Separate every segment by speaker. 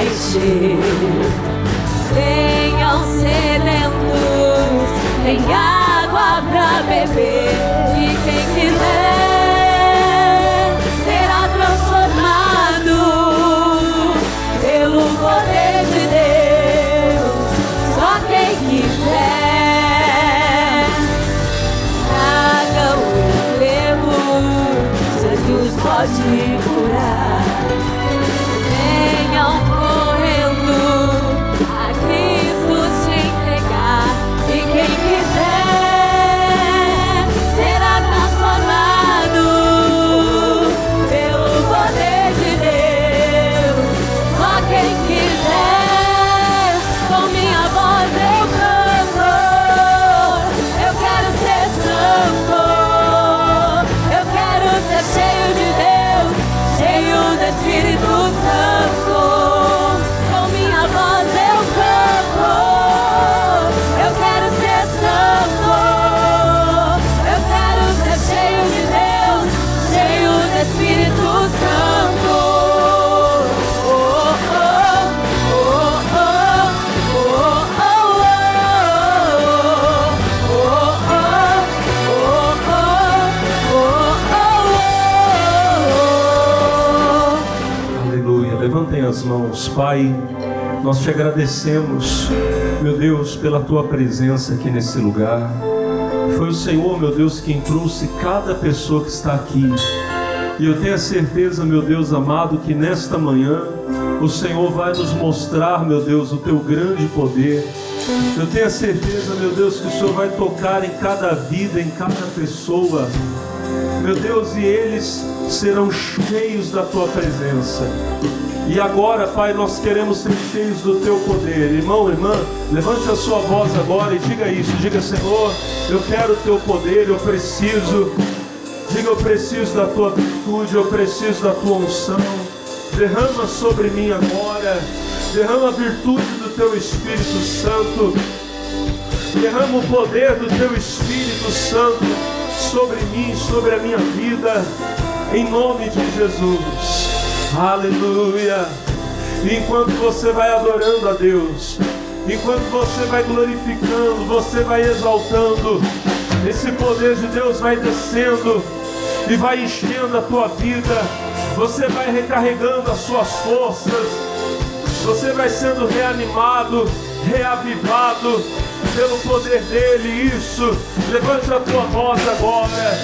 Speaker 1: vai encher. Venham sedentos, tem água pra beber, e quem quiser será transformado pelo poder de Deus. Só quem quiser. Tragam enfermos, Jesus pode curar. Venham correndo a Cristo se entregar, e quem quiser será transformado pelo poder de Deus. Só quem quiser. Com minha voz eu canto, eu quero ser santo, eu quero ser cheio de Deus, cheio do Espírito Santo. Com minha voz eu canto, eu quero ser santo, eu quero ser cheio de Deus, cheio do Espírito Santo. Oh, oh, oh, oh, oh, oh,
Speaker 2: Aleluia. Levantem as mãos. Pai, nós te agradecemos, meu Deus, pela tua presença aqui nesse lugar. Foi o Senhor, meu Deus, quem trouxe cada pessoa que está aqui. E eu tenho a certeza, meu Deus amado, que nesta manhã o Senhor vai nos mostrar, meu Deus, o teu grande poder. Eu tenho a certeza, meu Deus, que o Senhor vai tocar em cada vida, em cada pessoa, meu Deus, e eles serão cheios da tua presença. E agora, Pai, nós queremos ser cheios do teu poder. Irmão, irmã, levante a sua voz agora e diga isso. Diga: Senhor, eu quero o teu poder, eu preciso. Diga: eu preciso da tua virtude, eu preciso da tua unção. Derrama sobre mim agora. Derrama a virtude do teu Espírito Santo. Derrama o poder do teu Espírito Santo sobre mim, sobre a minha vida, em nome de Jesus. Aleluia. Enquanto você vai adorando a Deus, enquanto você vai glorificando, você vai exaltando, esse poder de Deus vai descendo e vai enchendo a tua vida. Você vai recarregando as suas forças, você vai sendo reanimado, reavivado pelo poder dele. Isso, levante a tua voz agora.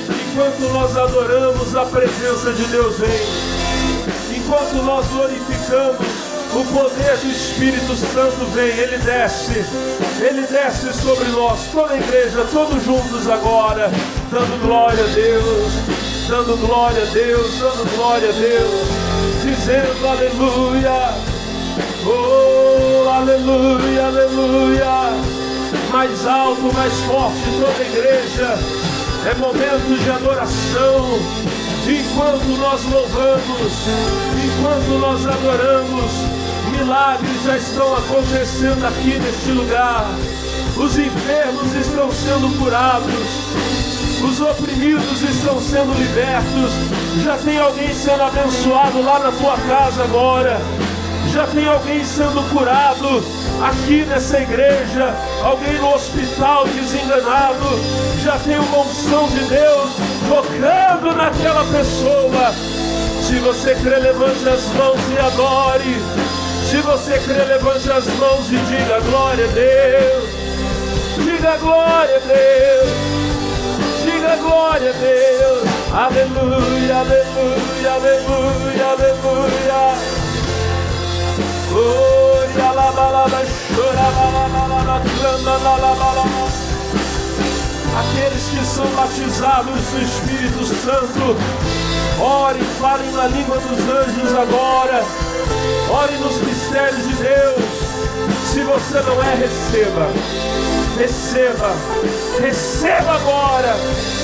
Speaker 2: Enquanto nós adoramos, a presença de Deus vem. Enquanto nós glorificamos, o poder do Espírito Santo vem. Ele desce sobre nós. Toda a igreja, todos juntos agora, dando glória a Deus, dando glória a Deus, dando glória a Deus, dizendo aleluia. Oh, aleluia, aleluia. Mais alto, mais forte, toda a igreja. É momento de adoração. Enquanto nós louvamos, enquanto nós adoramos, milagres já estão acontecendo aqui neste lugar. Os enfermos estão sendo curados, os oprimidos estão sendo libertos. Já tem alguém sendo abençoado lá na tua casa agora. Já tem alguém sendo curado aqui nessa igreja. Alguém no hospital desenganado. Já tem uma unção de Deus tocando naquela pessoa. Se você crê, levante as mãos e adore. Se você crê, levante as mãos e diga glória a Deus. Diga glória a Deus. Diga glória a Deus. Aleluia, aleluia, aleluia, aleluia. Aqueles que são batizados no Espírito Santo, orem, falem na língua dos anjos agora. Orem nos mistérios de Deus. Se você não é, receba. Receba. Receba agora.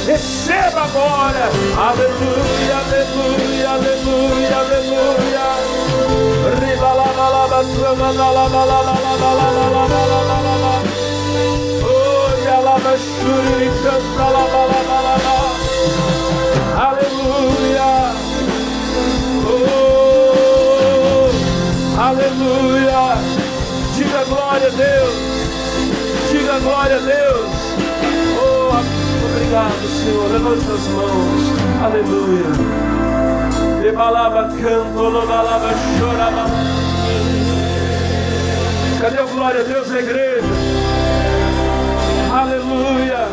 Speaker 2: Receba agora. Aleluia, aleluia, aleluia, aleluia. Aleluia. Oh, aleluia. Aleluia. Diga glória a Deus. Diga glória a Deus. Oh, obrigado, Senhor. Levante as mãos. Aleluia. Lebalaba canto, lobalaba choraba. Cadê a glória a Deus na igreja? Aleluia.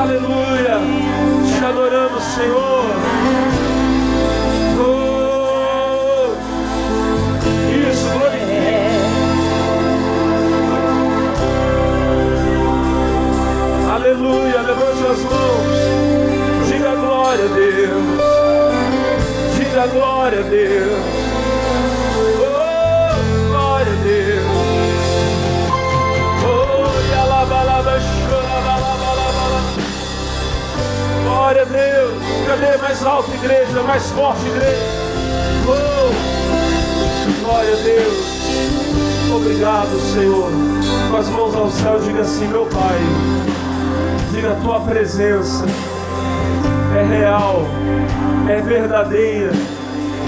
Speaker 2: Aleluia. Te adoramos, Senhor. Oh, isso, glorifica. Aleluia. Levante as mãos. Diga glória a Deus. Diga glória a Deus. Oh, glória a Deus. Oh, yalabalaba chorabalabalaba. Glória a Deus. Cadê? Mais alto, igreja, mais forte, igreja. Oh, glória a Deus. Obrigado, Senhor. Com as mãos ao céu, diga assim: meu Pai, diga a tua presença é real, é verdadeira.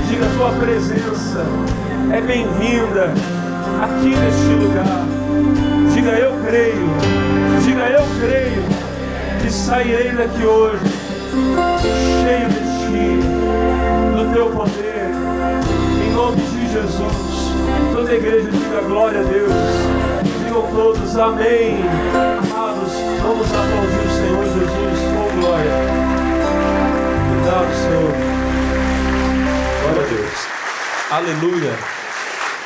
Speaker 2: Diga a tua presença é bem-vinda aqui neste lugar. Diga eu creio. Diga eu creio que sairei daqui hoje cheio de ti, do teu poder, em nome de Jesus. Toda a igreja diga glória a Deus. Digam todos amém. Amados, vamos aplaudir o Senhor Jesus com glória. Obrigado, Senhor. Glória a Deus. Aleluia.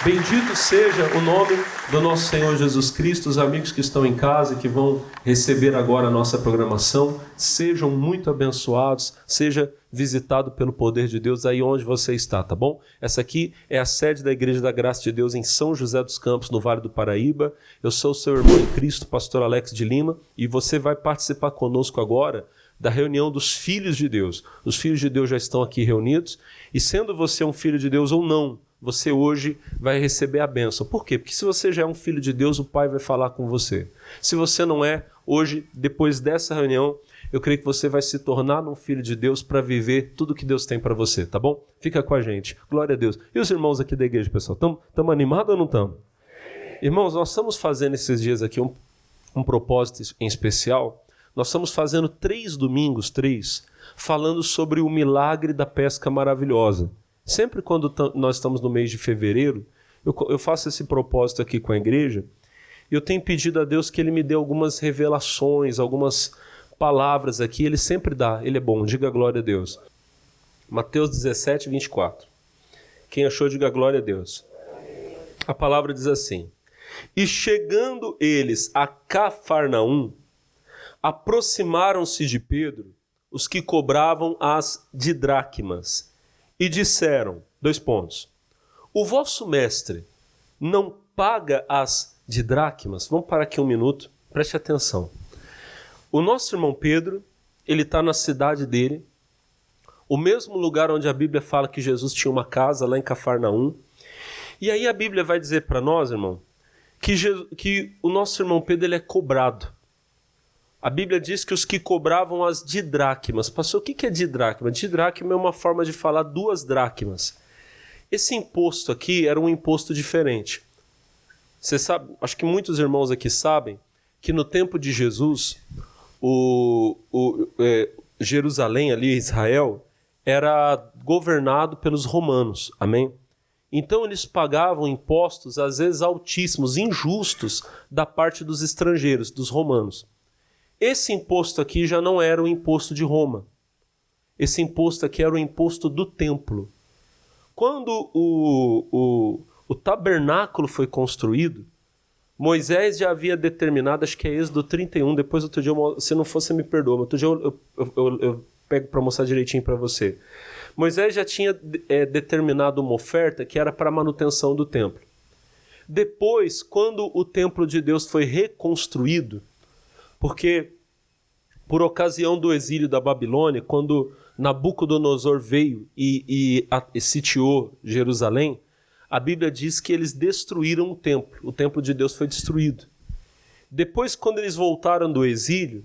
Speaker 2: Bendito seja o nome do nosso Senhor Jesus Cristo. Os amigos que estão em casa e que vão receber agora a nossa programação, sejam muito abençoados, seja visitado pelo poder de Deus aí onde você está, tá bom? Essa aqui é a sede da Igreja da Graça de Deus em São José dos Campos, no Vale do Paraíba. Eu sou o seu irmão em Cristo, pastor Alex de Lima, e você vai participar conosco agora da reunião dos filhos de Deus. Os filhos de Deus já estão aqui reunidos, e sendo você um filho de Deus ou não, você hoje vai receber a bênção. Por quê? Porque se você já é um filho de Deus, o Pai vai falar com você. Se você não é, hoje, depois dessa reunião, eu creio que você vai se tornar um filho de Deus para viver tudo que Deus tem para você, tá bom? Fica com a gente. Glória a Deus. E os irmãos aqui da igreja, pessoal? Estamos animados ou não estamos? Irmãos, nós estamos fazendo esses dias aqui um propósito em especial. Nós estamos fazendo 3 domingos, falando sobre o milagre da pesca maravilhosa. Sempre quando nós estamos no mês de fevereiro, eu faço esse propósito aqui com a igreja, e eu tenho pedido a Deus que Ele me dê algumas revelações, algumas palavras aqui. Ele sempre dá, Ele é bom. Diga glória a Deus. Mateus 17, 24. Quem achou, diga glória a Deus. A palavra diz assim: e chegando eles a Cafarnaum, aproximaram-se de Pedro os que cobravam as didracmas, e disseram, 2 pontos, o vosso mestre não paga as didracmas? Vamos parar aqui um minuto, preste atenção. O nosso irmão Pedro, ele está na cidade dele, o mesmo lugar onde a Bíblia fala que Jesus tinha uma casa, lá em Cafarnaum. E aí a Bíblia vai dizer para nós, irmão, que o nosso irmão Pedro ele é cobrado. A Bíblia diz que os que cobravam as didracmas. Pastor, o que é didracma? Didracma é uma forma de falar 2 dracmas. Esse imposto aqui era um imposto diferente. Você sabe, acho que muitos irmãos aqui sabem que no tempo de Jesus, Jerusalém ali, Israel, era governado pelos romanos. Amém? Então eles pagavam impostos, às vezes altíssimos, injustos, da parte dos estrangeiros, dos romanos. Esse imposto aqui já não era o imposto de Roma. Esse imposto aqui era o imposto do templo. Quando o tabernáculo foi construído, Moisés já havia determinado, acho que é Êxodo 31, depois outro dia, se não for, você me perdoa, mas outro dia eu pego para mostrar direitinho para você. Moisés já tinha determinado uma oferta que era para a manutenção do templo. Depois, quando o templo de Deus foi reconstruído, porque por ocasião do exílio da Babilônia, quando Nabucodonosor veio e sitiou Jerusalém, a Bíblia diz que eles destruíram o templo de Deus foi destruído. Depois, quando eles voltaram do exílio,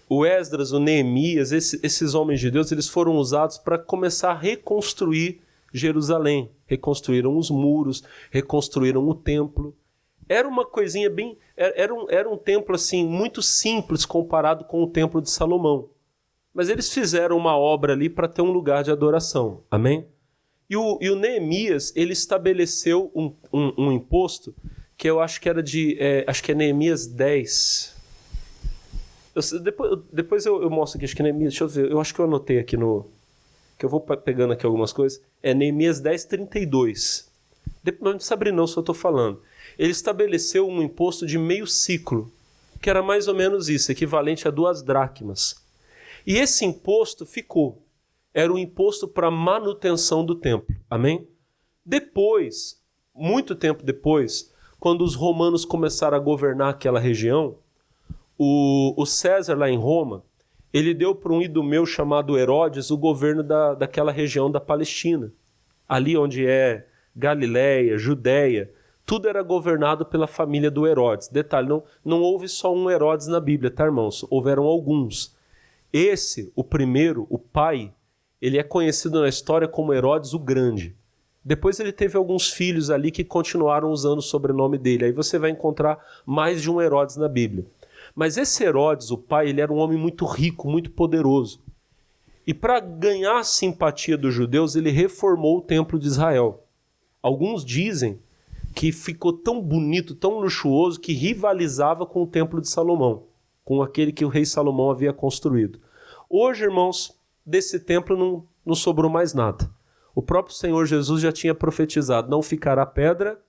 Speaker 2: o Esdras, o Neemias, esses homens de Deus, eles foram usados para começar a reconstruir Jerusalém,
Speaker 3: reconstruíram os muros, reconstruíram o templo. Era uma coisinha bem... Era um templo assim muito simples comparado com o templo de Salomão. Mas eles fizeram uma obra ali para ter um lugar de adoração. Amém? E o Neemias, ele estabeleceu um imposto que eu acho que era acho que é Neemias 10. Depois eu mostro aqui, acho que é Neemias, deixa eu ver, eu acho que eu anotei aqui que eu vou pegando aqui algumas coisas. É Neemias 10, 32. Não precisa abrir não, se eu estou falando. Ele estabeleceu um imposto de meio ciclo, que era mais ou menos isso, equivalente a 2 dracmas. E esse imposto ficou. Era um imposto para manutenção do templo. Amém? Depois, muito tempo depois, quando os romanos começaram a governar aquela região, o César lá em Roma, ele deu para um idumeu chamado Herodes o governo daquela região da Palestina. Ali onde é Galileia, Judéia, tudo era governado pela família do Herodes. Detalhe, não houve só um Herodes na Bíblia, tá, irmãos? Houveram alguns. Esse, o primeiro, o pai, ele é conhecido na história como Herodes o Grande. Depois ele teve alguns filhos ali que continuaram usando o sobrenome dele. Aí você vai encontrar mais de um Herodes na Bíblia. Mas esse Herodes, o pai, ele era um homem muito rico, muito poderoso. E para ganhar a simpatia dos judeus, ele reformou o templo de Israel. Alguns dizem que ficou tão bonito, tão luxuoso, que rivalizava com o templo de Salomão, com aquele que o rei Salomão havia construído. Hoje, irmãos, desse templo não sobrou mais nada. O próprio Senhor Jesus já tinha profetizado, não ficará pedra,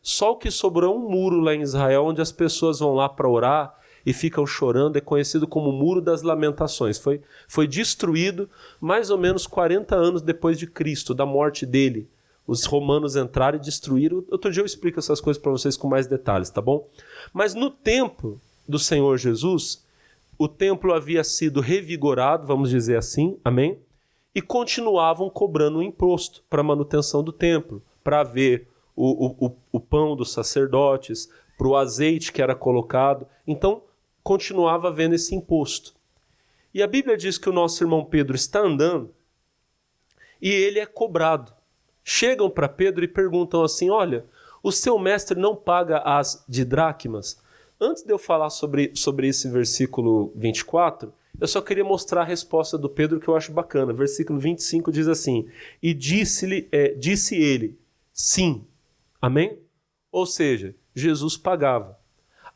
Speaker 3: só o que sobrou é um muro lá em Israel, onde as pessoas vão lá para orar e ficam chorando, é conhecido como o Muro das Lamentações. Foi destruído mais ou menos 40 anos depois de Cristo, da morte dele. Os romanos entraram e destruíram. Outro dia eu explico essas coisas para vocês com mais detalhes, tá bom? Mas no templo do Senhor Jesus, o templo havia sido revigorado, vamos dizer assim, amém? E continuavam cobrando um imposto para a manutenção do templo, para haver o pão dos sacerdotes, para o azeite que era colocado. Então, continuava havendo esse imposto. E a Bíblia diz que o nosso irmão Pedro está andando e ele é cobrado. Chegam para Pedro e perguntam assim, olha, o seu mestre não paga as de dracmas? Antes de eu falar sobre esse versículo 24, eu só queria mostrar a resposta do Pedro que eu acho bacana. Versículo 25 diz assim, e disse ele, sim. Amém? Ou seja, Jesus pagava.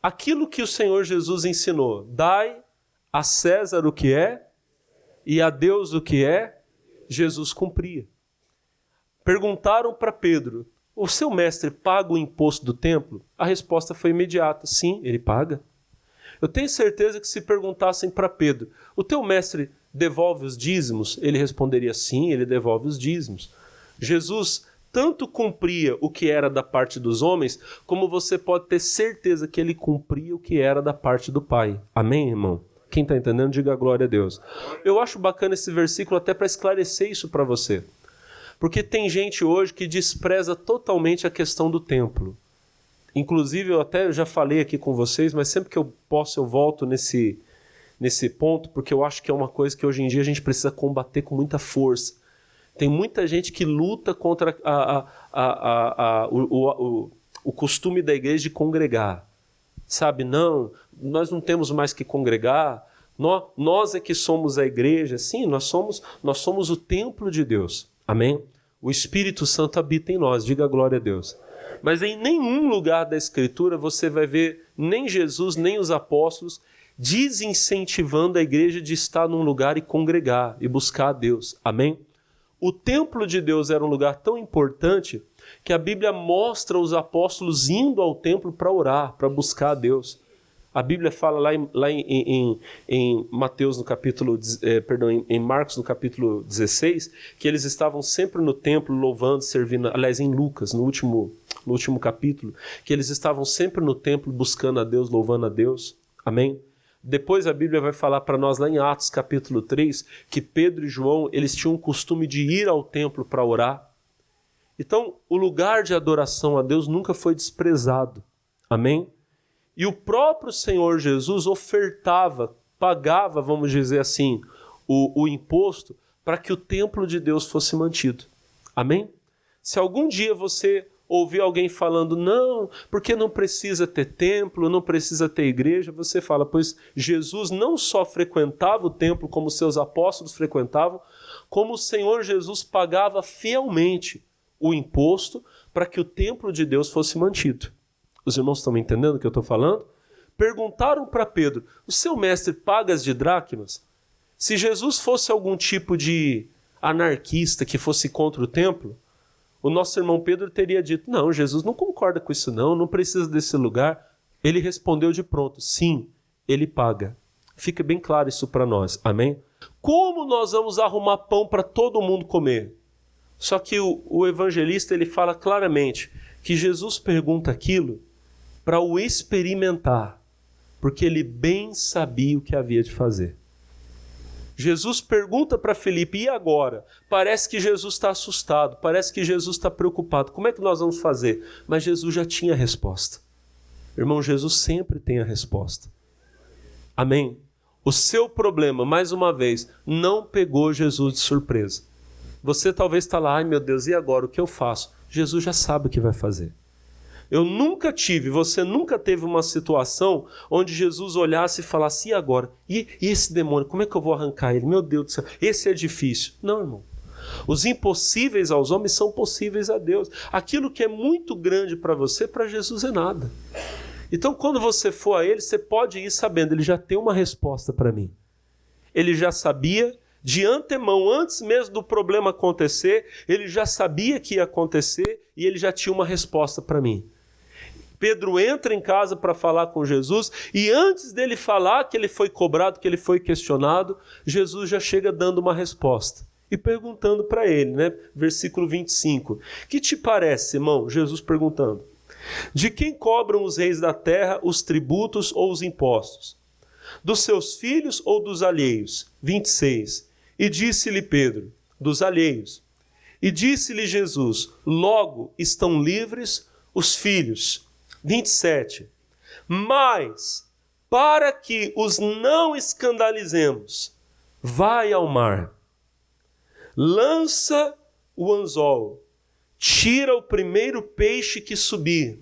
Speaker 3: Aquilo que o Senhor Jesus ensinou, dai a César o que é e a Deus o que é, Jesus cumpria. Perguntaram para Pedro, o seu mestre paga o imposto do templo? A resposta foi imediata, sim, ele paga. Eu tenho certeza que se perguntassem para Pedro, o teu mestre devolve os dízimos? Ele responderia, sim, ele devolve os dízimos. Jesus tanto cumpria o que era da parte dos homens, como você pode ter certeza que ele cumpria o que era da parte do Pai. Amém, irmão? Quem está entendendo, diga glória a Deus. Eu acho bacana esse versículo até para esclarecer isso para você. Porque tem gente hoje que despreza totalmente a questão do templo. Inclusive, eu até já falei aqui com vocês, mas sempre que eu posso eu volto nesse ponto, porque eu acho que é uma coisa que hoje em dia a gente precisa combater com muita força. Tem muita gente que luta contra o costume da igreja de congregar. Sabe, não, nós não temos mais que congregar, nós é que somos a igreja. Sim, nós somos o templo de Deus. Amém? O Espírito Santo habita em nós, diga glória a Deus. Mas em nenhum lugar da Escritura você vai ver nem Jesus, nem os apóstolos desincentivando a igreja de estar num lugar e congregar e buscar a Deus. Amém? O templo de Deus era um lugar tão importante que a Bíblia mostra os apóstolos indo ao templo para orar, para buscar a Deus. A Bíblia fala lá em Mateus no capítulo, em Marcos no capítulo 16, que eles estavam sempre no templo louvando, servindo, aliás em Lucas, no último capítulo, que eles estavam sempre no templo buscando a Deus, louvando a Deus. Amém? Depois a Bíblia vai falar para nós lá em Atos capítulo 3, que Pedro e João, eles tinham o costume de ir ao templo para orar. Então, o lugar de adoração a Deus nunca foi desprezado. Amém? E o próprio Senhor Jesus ofertava, pagava, vamos dizer assim, o imposto para que o templo de Deus fosse mantido. Amém? Se algum dia você ouvir alguém falando, não, porque não precisa ter templo, não precisa ter igreja, você fala, pois Jesus não só frequentava o templo como seus apóstolos frequentavam, como o Senhor Jesus pagava fielmente o imposto para que o templo de Deus fosse mantido. Os irmãos estão me entendendo o que eu estou falando? Perguntaram para Pedro, o seu mestre paga as de dracmas? Se Jesus fosse algum tipo de anarquista que fosse contra o templo, o nosso irmão Pedro teria dito, não, Jesus não concorda com isso não precisa desse lugar. Ele respondeu de pronto, sim, ele paga. Fica bem claro isso para nós, amém? Como nós vamos arrumar pão para todo mundo comer? Só que o evangelista ele fala claramente que Jesus pergunta aquilo para o experimentar, porque ele bem sabia o que havia de fazer. Jesus pergunta para Felipe, e agora? Parece que Jesus está assustado, parece que Jesus está preocupado. Como é que nós vamos fazer? Mas Jesus já tinha a resposta. Irmão, Jesus sempre tem a resposta. Amém? O seu problema, mais uma vez, não pegou Jesus de surpresa. Você talvez está lá, ai meu Deus, e agora? O que eu faço? Jesus já sabe o que vai fazer. Eu nunca tive, você nunca teve uma situação onde Jesus olhasse e falasse, e agora? E esse demônio, como é que eu vou arrancar ele? Meu Deus do céu, esse é difícil. Não, irmão. Os impossíveis aos homens são possíveis a Deus. Aquilo que é muito grande para você, para Jesus é nada. Então, quando você for a ele, você pode ir sabendo, ele já tem uma resposta para mim. Ele já sabia de antemão, antes mesmo do problema acontecer, ele já sabia que ia acontecer e ele já tinha uma resposta para mim. Pedro entra em casa para falar com Jesus e antes dele falar que ele foi cobrado, que ele foi questionado, Jesus já chega dando uma resposta e perguntando para ele, né? Versículo 25. Que te parece, irmão? Jesus perguntando. De quem cobram os reis da terra os tributos ou os impostos? Dos seus filhos ou dos alheios? 26. E disse-lhe Pedro, dos alheios. E disse-lhe Jesus, logo estão livres os filhos. 27. Mas, para que os não escandalizemos, vai ao mar, lança o anzol, tira o primeiro peixe que subir,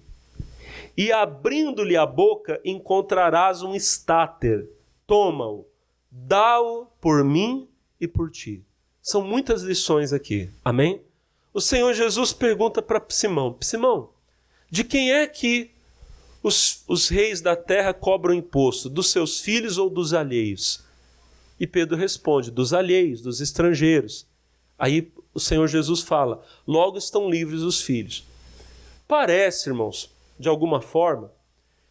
Speaker 3: e abrindo-lhe a boca encontrarás um estáter. Toma-o, dá-o por mim e por ti. São muitas lições aqui, amém? O Senhor Jesus pergunta para Simão, Simão, de quem é que os reis da terra cobram imposto? Dos seus filhos ou dos alheios? E Pedro responde, dos alheios, dos estrangeiros. Aí o Senhor Jesus fala, logo estão livres os filhos. Parece, irmãos, de alguma forma,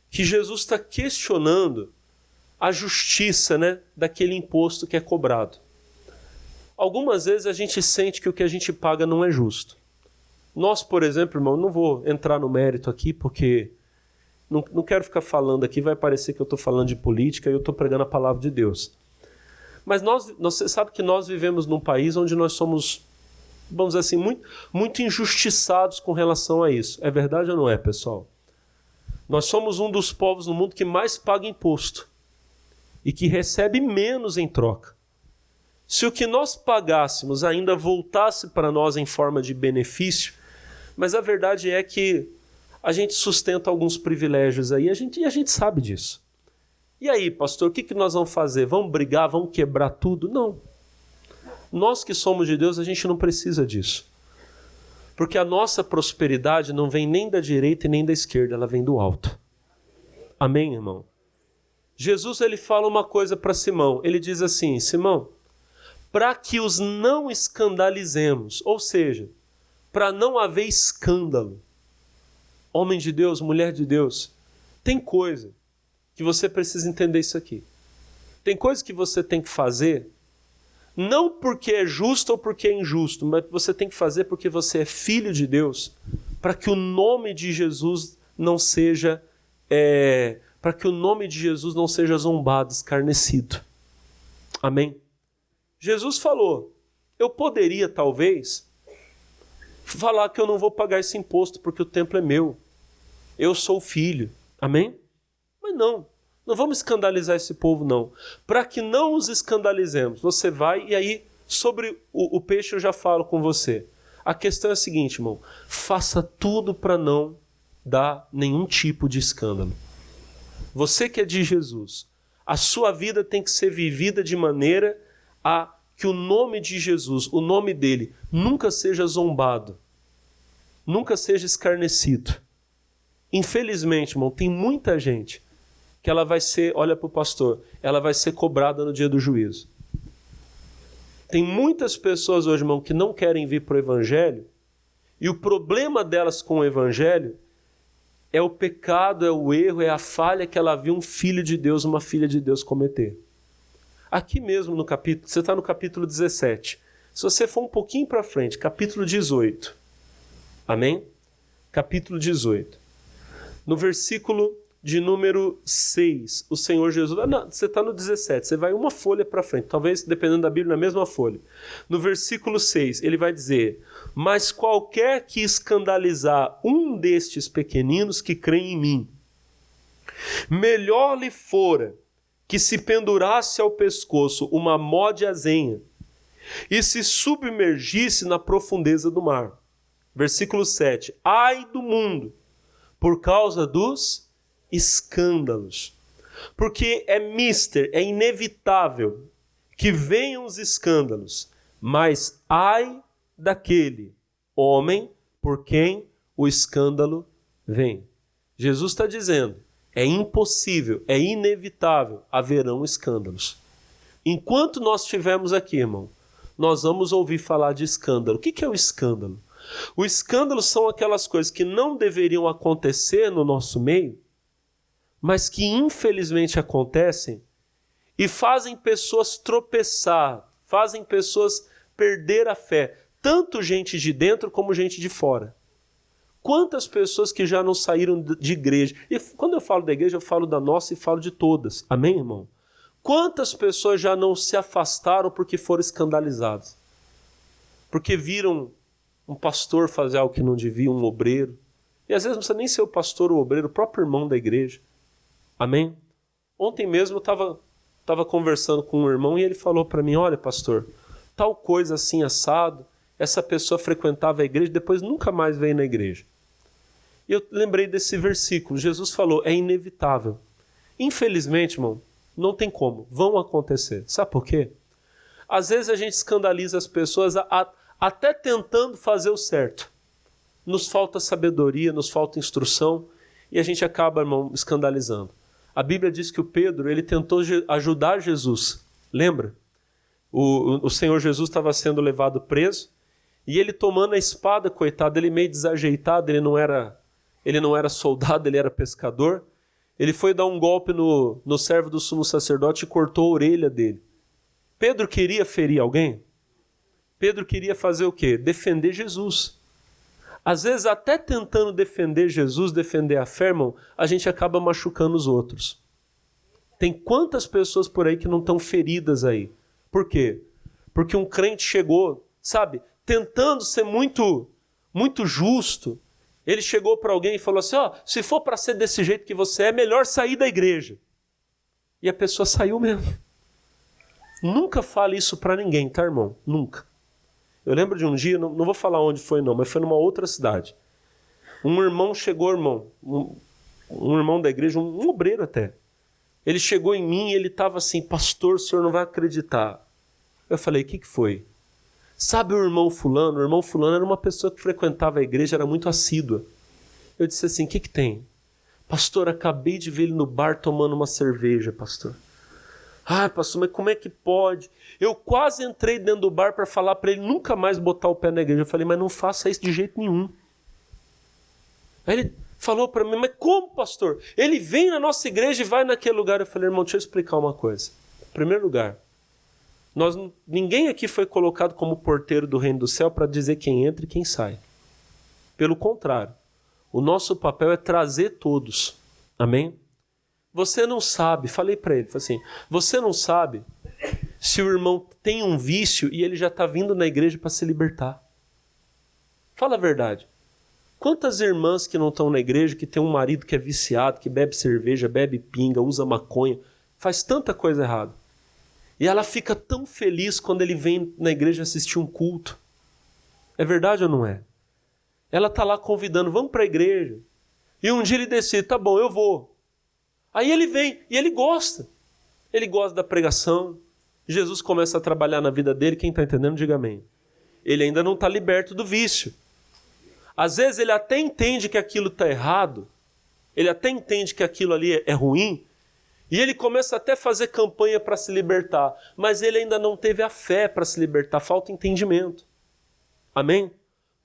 Speaker 3: que Jesus está questionando a justiça, né, daquele imposto que é cobrado. Algumas vezes a gente sente que o que a gente paga não é justo. Nós, por exemplo, irmão, não vou entrar no mérito aqui, porque não quero ficar falando aqui, vai parecer que eu estou falando de política e eu estou pregando a palavra de Deus. Mas você sabe que nós vivemos num país onde nós somos, vamos dizer assim, muito injustiçados com relação a isso. É verdade ou não é, pessoal? Nós somos um dos povos no mundo que mais paga imposto e que recebe menos em troca. Se o que nós pagássemos ainda voltasse para nós em forma de benefício, mas a verdade é que a gente sustenta alguns privilégios aí, e a gente sabe disso. E aí, pastor, o que nós vamos fazer? Vamos brigar, vamos quebrar tudo? Não. Nós que somos de Deus, a gente não precisa disso. Porque a nossa prosperidade não vem nem da direita e nem da esquerda, ela vem do alto. Amém, irmão? Jesus, ele fala uma coisa para Simão, ele diz assim, Simão, para que os não escandalizemos, ou seja, para não haver escândalo. Homem de Deus, mulher de Deus, tem coisa que você precisa entender isso aqui. Tem coisa que você tem que fazer, não porque é justo ou porque é injusto, mas você tem que fazer porque você é filho de Deus, para que o nome de Jesus não seja, para que o nome de Jesus não seja zombado, escarnecido. Amém? Jesus falou, eu poderia talvez falar que eu não vou pagar esse imposto porque o templo é meu. Eu sou o filho. Amém? Mas não vamos escandalizar esse povo não. Para que não os escandalizemos, você vai e aí sobre o peixe eu já falo com você. A questão é a seguinte, irmão. Faça tudo para não dar nenhum tipo de escândalo. Você que é de Jesus, a sua vida tem que ser vivida de maneira a que o nome de Jesus, o nome dele, nunca seja zombado, nunca seja escarnecido. Infelizmente, irmão, tem muita gente que ela vai ser, olha para o pastor, ela vai ser cobrada no dia do juízo. Tem muitas pessoas hoje, irmão, que não querem vir para o Evangelho, e o problema delas com o Evangelho é o pecado, é o erro, é a falha que ela viu um filho de Deus, uma filha de Deus cometer. Aqui mesmo no capítulo, você está no capítulo 17. Se você for um pouquinho para frente, capítulo 18. Amém? Capítulo 18. No versículo de número 6, o Senhor Jesus... Não, você está no 17, você vai uma folha para frente, talvez dependendo da Bíblia, na mesma folha. No versículo 6, ele vai dizer: mas qualquer que escandalizar um destes pequeninos que creem em mim, melhor lhe fora que se pendurasse ao pescoço uma mó de azenha e se submergisse na profundeza do mar. Versículo 7. Ai do mundo, por causa dos escândalos. Porque é inevitável que venham os escândalos, mas ai daquele homem por quem o escândalo vem. Jesus está dizendo, é impossível, é inevitável, haverão escândalos. Enquanto nós estivermos aqui, irmão, nós vamos ouvir falar de escândalo. O que é o escândalo? O escândalo são aquelas coisas que não deveriam acontecer no nosso meio, mas que infelizmente acontecem e fazem pessoas tropeçar, fazem pessoas perder a fé, tanto gente de dentro como gente de fora. Quantas pessoas que já não saíram de igreja? E quando eu falo da igreja, eu falo da nossa e falo de todas. Amém, irmão? Quantas pessoas já não se afastaram porque foram escandalizadas? Porque viram um pastor fazer algo que não devia, um obreiro. E às vezes não precisa nem ser o pastor ou o obreiro, o próprio irmão da igreja. Amém? Ontem mesmo eu estava conversando com um irmão e ele falou para mim, olha pastor, tal coisa assim assado, essa pessoa frequentava a igreja e depois nunca mais veio na igreja. E eu lembrei desse versículo, Jesus falou, é inevitável. Infelizmente, irmão, não tem como, vão acontecer. Sabe por quê? Às vezes a gente escandaliza as pessoas até tentando fazer o certo. Nos falta sabedoria, nos falta instrução e a gente acaba, irmão, escandalizando. A Bíblia diz que o Pedro, ele tentou ajudar Jesus. Lembra? O Senhor Jesus estava sendo levado preso e ele tomando a espada, coitado, ele meio desajeitado, ele não era soldado, ele era pescador. Ele foi dar um golpe no servo do sumo sacerdote e cortou a orelha dele. Pedro queria ferir alguém? Pedro queria fazer o quê? Defender Jesus. Às vezes, até tentando defender Jesus, defender a fé, irmão, a gente acaba machucando os outros. Tem quantas pessoas por aí que não estão feridas aí? Por quê? Porque um crente chegou, sabe, tentando ser muito justo. Ele chegou para alguém e falou assim, se for para ser desse jeito que você é, melhor sair da igreja. E a pessoa saiu mesmo. Nunca fale isso para ninguém, tá, irmão? Nunca. Eu lembro de um dia, não vou falar onde foi não, mas foi numa outra cidade. Um irmão chegou, um irmão da igreja, um obreiro até. Ele chegou em mim e ele estava assim, pastor, o senhor não vai acreditar. Eu falei, o que foi? Sabe o irmão fulano? O irmão fulano era uma pessoa que frequentava a igreja, era muito assídua. Eu disse assim, o que tem? Pastor, acabei de ver ele no bar tomando uma cerveja, pastor. Ah, pastor, mas como é que pode? Eu quase entrei dentro do bar para falar para ele nunca mais botar o pé na igreja. Eu falei, mas não faça isso de jeito nenhum. Aí ele falou para mim, mas como, pastor? Ele vem na nossa igreja e vai naquele lugar. Eu falei, irmão, deixa eu explicar uma coisa. Em primeiro lugar, ninguém aqui foi colocado como porteiro do reino do céu para dizer quem entra e quem sai. Pelo contrário, o nosso papel é trazer todos. Amém? Você não sabe, falei para ele, falei assim, você não sabe se o irmão tem um vício e ele já está vindo na igreja para se libertar. Fala a verdade. Quantas irmãs que não estão na igreja, que tem um marido que é viciado, que bebe cerveja, bebe pinga, usa maconha, faz tanta coisa errada. E ela fica tão feliz quando ele vem na igreja assistir um culto. É verdade ou não é? Ela está lá convidando, vamos para a igreja. E um dia ele decide, tá bom, eu vou. Aí ele vem e ele gosta. Ele gosta da pregação. Jesus começa a trabalhar na vida dele. Quem está entendendo, diga amém. Ele ainda não está liberto do vício. Às vezes ele até entende que aquilo está errado. Ele até entende que aquilo ali é ruim. E ele começa até a fazer campanha para se libertar. Mas ele ainda não teve a fé para se libertar. Falta entendimento. Amém?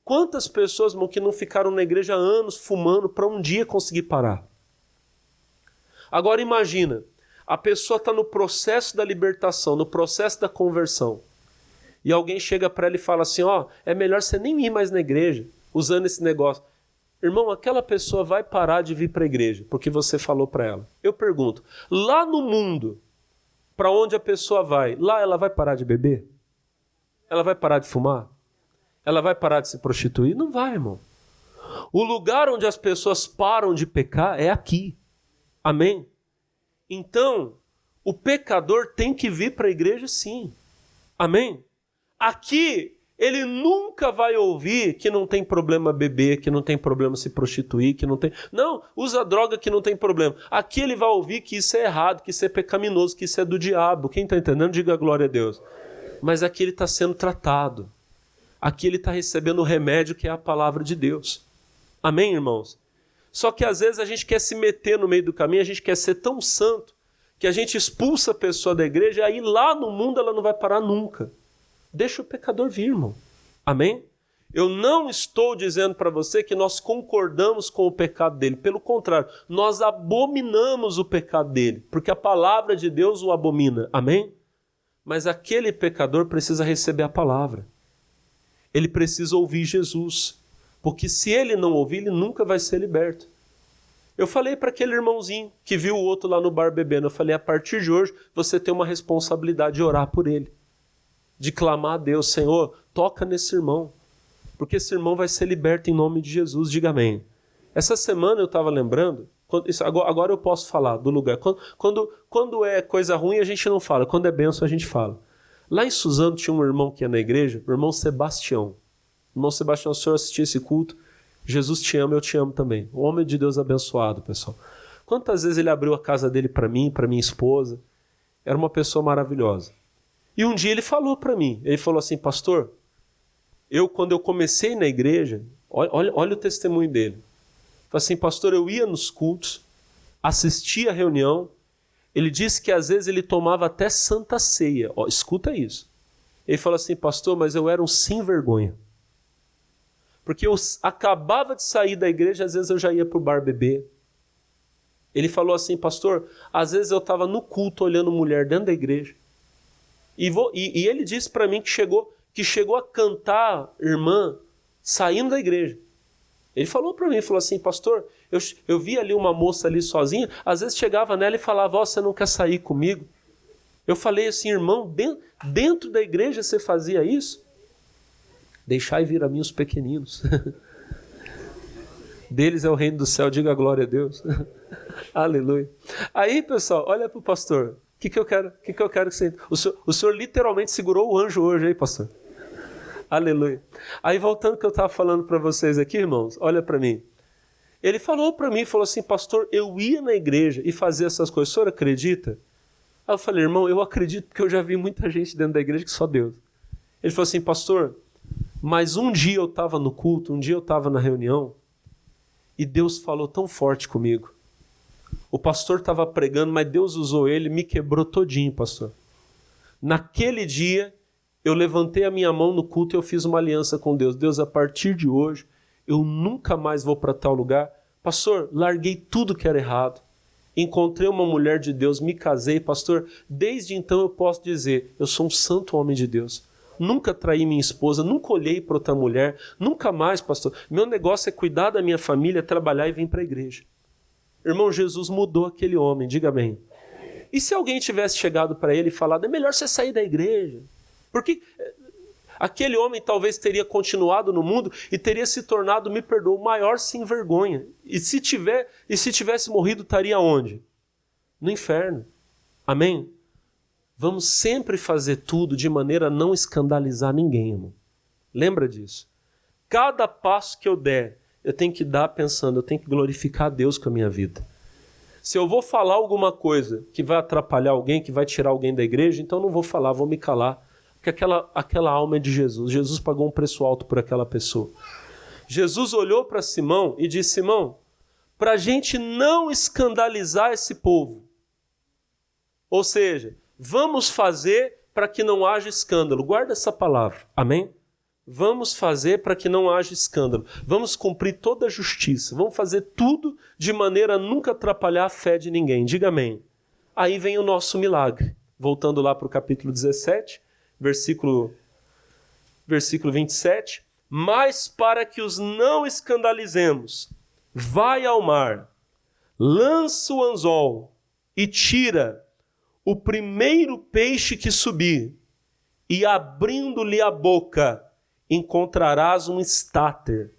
Speaker 3: Quantas pessoas, irmão, que não ficaram na igreja há anos fumando para um dia conseguir parar? Agora imagina, a pessoa está no processo da libertação, no processo da conversão. E alguém chega para ela e fala assim, é melhor você nem ir mais na igreja, usando esse negócio. Irmão, aquela pessoa vai parar de vir para a igreja, porque você falou para ela. Eu pergunto, lá no mundo, para onde a pessoa vai, lá ela vai parar de beber? Ela vai parar de fumar? Ela vai parar de se prostituir? Não vai, irmão. O lugar onde as pessoas param de pecar é aqui. Amém? Então, o pecador tem que vir para a igreja sim. Amém? Aqui, ele nunca vai ouvir que não tem problema beber, que não tem problema se prostituir, que não tem... Não, usa droga que não tem problema. Aqui ele vai ouvir que isso é errado, que isso é pecaminoso, que isso é do diabo. Quem está entendendo, diga glória a Deus. Mas aqui ele está sendo tratado. Aqui ele está recebendo o remédio que é a palavra de Deus. Amém, irmãos? Só que às vezes a gente quer se meter no meio do caminho, a gente quer ser tão santo, que a gente expulsa a pessoa da igreja, e aí lá no mundo ela não vai parar nunca. Deixa o pecador vir, irmão. Amém? Eu não estou dizendo para você que nós concordamos com o pecado dele. Pelo contrário, nós abominamos o pecado dele, porque a palavra de Deus o abomina. Amém? Mas aquele pecador precisa receber a palavra. Ele precisa ouvir Jesus, porque se ele não ouvir, ele nunca vai ser liberto. Eu falei para aquele irmãozinho que viu o outro lá no bar bebendo, eu falei, a partir de hoje você tem uma responsabilidade de orar por ele, de clamar a Deus, Senhor, toca nesse irmão, porque esse irmão vai ser liberto em nome de Jesus, diga amém. Essa semana eu estava lembrando, agora eu posso falar do lugar, quando é coisa ruim a gente não fala, quando é bênção a gente fala. Lá em Suzano tinha um irmão que ia na igreja, o irmão Sebastião. Irmão Sebastião, o senhor assistiu esse culto? Jesus te ama, eu te amo também. O homem de Deus abençoado, pessoal. Quantas vezes ele abriu a casa dele para mim, para minha esposa? Era uma pessoa maravilhosa. E um dia ele falou para mim, ele falou assim, pastor, quando eu comecei na igreja, olha o testemunho dele. Falou assim, pastor, eu ia nos cultos, assistia a reunião, ele disse que às vezes ele tomava até santa ceia. Escuta isso. Ele falou assim, pastor, mas eu era um sem vergonha. Porque eu acabava de sair da igreja, às vezes eu já ia para o bar beber. Ele falou assim, pastor, às vezes eu estava no culto olhando mulher dentro da igreja. E ele disse para mim que chegou a cantar irmã saindo da igreja. Ele falou para mim, falou assim, pastor, eu vi ali uma moça ali sozinha, às vezes chegava nela e falava, você não quer sair comigo? Eu falei assim, irmão, dentro da igreja você fazia isso? Deixai vir a mim os pequeninos. Deles é o reino do céu, diga glória a Deus. Aleluia. Aí, pessoal, olha para o pastor. O que eu quero que você... O senhor literalmente segurou o anjo hoje aí, pastor. Aleluia. Aí, voltando que eu estava falando para vocês aqui, irmãos, olha para mim. Ele falou para mim, falou assim, pastor, eu ia na igreja e fazia essas coisas. O senhor acredita? Aí eu falei, irmão, eu acredito porque eu já vi muita gente dentro da igreja que só Deus. Ele falou assim, pastor, mas um dia eu estava no culto, um dia eu estava na reunião e Deus falou tão forte comigo. O pastor estava pregando, mas Deus usou ele, me quebrou todinho, pastor. Naquele dia, eu levantei a minha mão no culto e eu fiz uma aliança com Deus. Deus, a partir de hoje, eu nunca mais vou para tal lugar. Pastor, larguei tudo que era errado. Encontrei uma mulher de Deus, me casei. Pastor, desde então eu posso dizer, eu sou um santo homem de Deus. Nunca traí minha esposa, nunca olhei para outra mulher, nunca mais, pastor. Meu negócio é cuidar da minha família, trabalhar e vir para a igreja. Irmão, Jesus mudou aquele homem, diga bem. E se alguém tivesse chegado para ele e falado, é melhor você sair da igreja? Porque aquele homem talvez teria continuado no mundo e teria se tornado, me perdoa, o maior sem vergonha. E se tivesse morrido, estaria onde? No inferno. Amém? Vamos sempre fazer tudo de maneira a não escandalizar ninguém, irmão. Lembra disso? Cada passo que eu der, eu tenho que dar pensando, eu tenho que glorificar a Deus com a minha vida. Se eu vou falar alguma coisa que vai atrapalhar alguém, que vai tirar alguém da igreja, então eu não vou falar, vou me calar. Porque aquela alma é de Jesus. Jesus pagou um preço alto por aquela pessoa. Jesus olhou para Simão e disse, Simão, para a gente não escandalizar esse povo, ou seja, vamos fazer para que não haja escândalo. Guarda essa palavra, amém? Vamos fazer para que não haja escândalo. Vamos cumprir toda a justiça. Vamos fazer tudo de maneira a nunca atrapalhar a fé de ninguém. Diga amém. Aí vem o nosso milagre. Voltando lá para o capítulo 17, versículo 27. Mas para que os não escandalizemos, vai ao mar, lança o anzol e tira o primeiro peixe que subir, e abrindo-lhe a boca, encontrarás um estáter.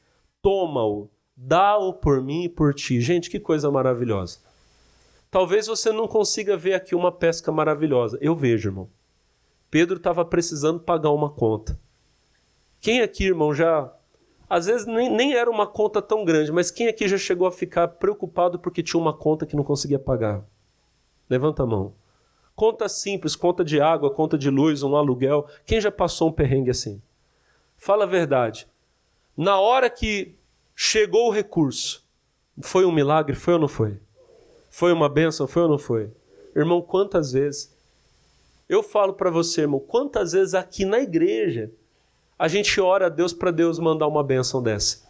Speaker 3: Toma-o, dá-o por mim e por ti. Gente, que coisa maravilhosa. Talvez você não consiga ver aqui uma pesca maravilhosa. Eu vejo, irmão. Pedro estava precisando pagar uma conta. Quem aqui, irmão, já... Às vezes nem era uma conta tão grande, mas quem aqui já chegou a ficar preocupado porque tinha uma conta que não conseguia pagar? Levanta a mão. Conta simples, conta de água, conta de luz, um aluguel. Quem já passou um perrengue assim? Fala a verdade. Na hora que chegou o recurso, foi um milagre? Foi ou não foi? Foi uma bênção? Foi ou não foi? Irmão, quantas vezes? Eu falo para você, irmão, quantas vezes aqui na igreja a gente ora a Deus para Deus mandar uma bênção dessa?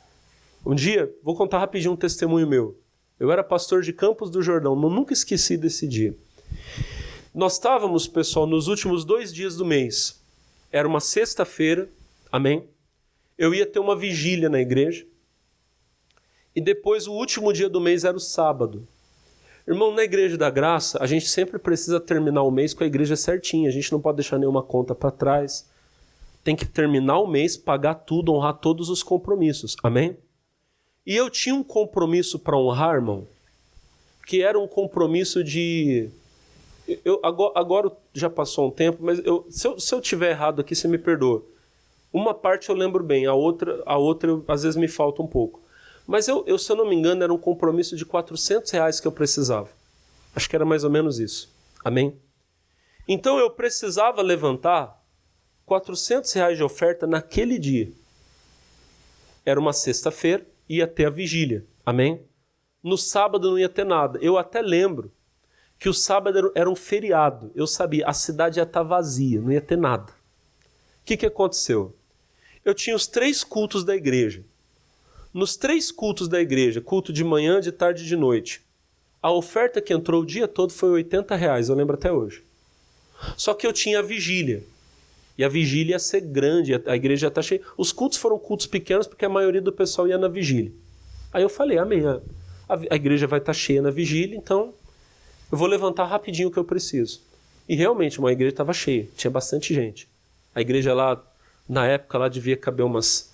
Speaker 3: Um dia, vou contar rapidinho um testemunho meu. Eu era pastor de Campos do Jordão, nunca esqueci desse dia. Nós estávamos, pessoal, nos últimos 2 dias do mês. Era uma sexta-feira, amém? Eu ia ter uma vigília na igreja. E depois o último dia do mês era o sábado. Irmão, na Igreja da Graça, a gente sempre precisa terminar o mês com a igreja certinha. A gente não pode deixar nenhuma conta para trás. Tem que terminar o mês, pagar tudo, honrar todos os compromissos. Amém? E eu tinha um compromisso para honrar, irmão, que era um compromisso de... Agora já passou um tempo, mas se eu tiver errado aqui, você me perdoa. Uma parte eu lembro bem, a outra às vezes me falta um pouco. Mas se eu não me engano, era um compromisso de R$400 que eu precisava. Acho que era mais ou menos isso. Amém? Então eu precisava levantar R$400 de oferta naquele dia. Era uma sexta-feira, ia ter a vigília. Amém? No sábado não ia ter nada. Eu até lembro que o sábado era um feriado. Eu sabia, a cidade ia estar vazia, não ia ter nada. O que aconteceu? Eu tinha os 3 cultos da igreja. Nos 3 cultos da igreja, culto de manhã, de tarde e de noite, a oferta que entrou o dia todo foi R$80, eu lembro até hoje. Só que eu tinha a vigília. E a vigília ia ser grande, a igreja ia estar cheia. Os cultos foram cultos pequenos porque a maioria do pessoal ia na vigília. Aí eu falei, amém, a igreja vai estar cheia na vigília, então eu vou levantar rapidinho o que eu preciso. E realmente, uma igreja estava cheia, tinha bastante gente. A igreja lá, na época, lá devia caber umas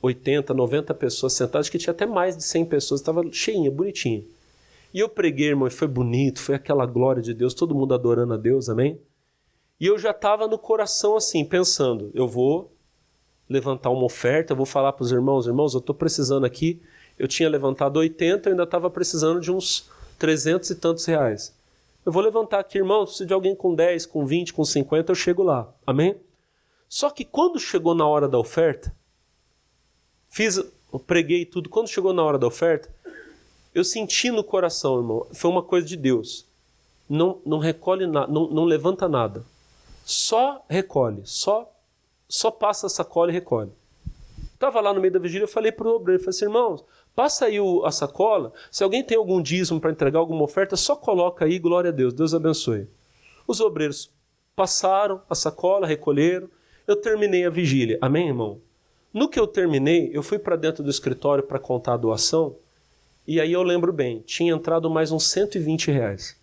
Speaker 3: 80, 90 pessoas sentadas, que tinha até mais de 100 pessoas, estava cheinha, bonitinha. E eu preguei, irmão, e foi bonito, foi aquela glória de Deus, todo mundo adorando a Deus, amém? E eu já estava no coração assim, pensando, eu vou levantar uma oferta, eu vou falar para os irmãos, eu estou precisando aqui, eu tinha levantado 80, eu ainda estava precisando de uns 300 e tantos reais. Eu vou levantar aqui, irmão, se de alguém com 10, com 20, com 50, eu chego lá, amém? Só que quando chegou na hora da oferta, eu preguei tudo, quando chegou na hora da oferta, eu senti no coração, irmão, foi uma coisa de Deus. Não recolhe nada, não levanta nada. Só recolhe, só passa a sacola e recolhe. Estava lá no meio da vigília, eu falei para o obreiro, falei assim, irmãos, passa aí a sacola, se alguém tem algum dízimo para entregar alguma oferta, só coloca aí, glória a Deus, Deus abençoe. Os obreiros passaram a sacola, recolheram, eu terminei a vigília, amém, irmão? No que eu terminei, eu fui para dentro do escritório para contar a doação, e aí eu lembro bem, tinha entrado mais uns R$120.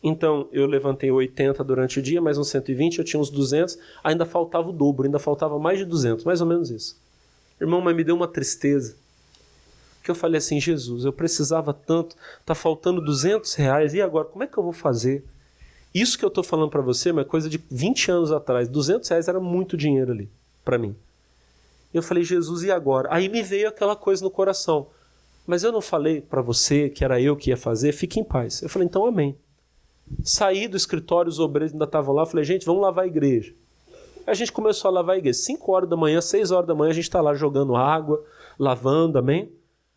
Speaker 3: Então, eu levantei 80 durante o dia, mais uns 120, eu tinha uns 200, ainda faltava o dobro, ainda faltava mais de 200, mais ou menos isso. Irmão, mas me deu uma tristeza, que eu falei assim, Jesus, eu precisava tanto, tá faltando R$200, e agora, como é que eu vou fazer? Isso que eu estou falando para você, é uma coisa de 20 anos atrás, R$200 era muito dinheiro ali, para mim. Eu falei, Jesus, e agora? Aí me veio aquela coisa no coração. Mas eu não falei para você que era eu que ia fazer? Fique em paz. Eu falei, então amém. Saí do escritório, os obreiros ainda estavam lá. Falei, gente, vamos lavar a igreja. A gente começou a lavar a igreja. 5 horas da manhã, 6 horas da manhã, a gente está lá jogando água, lavando, amém?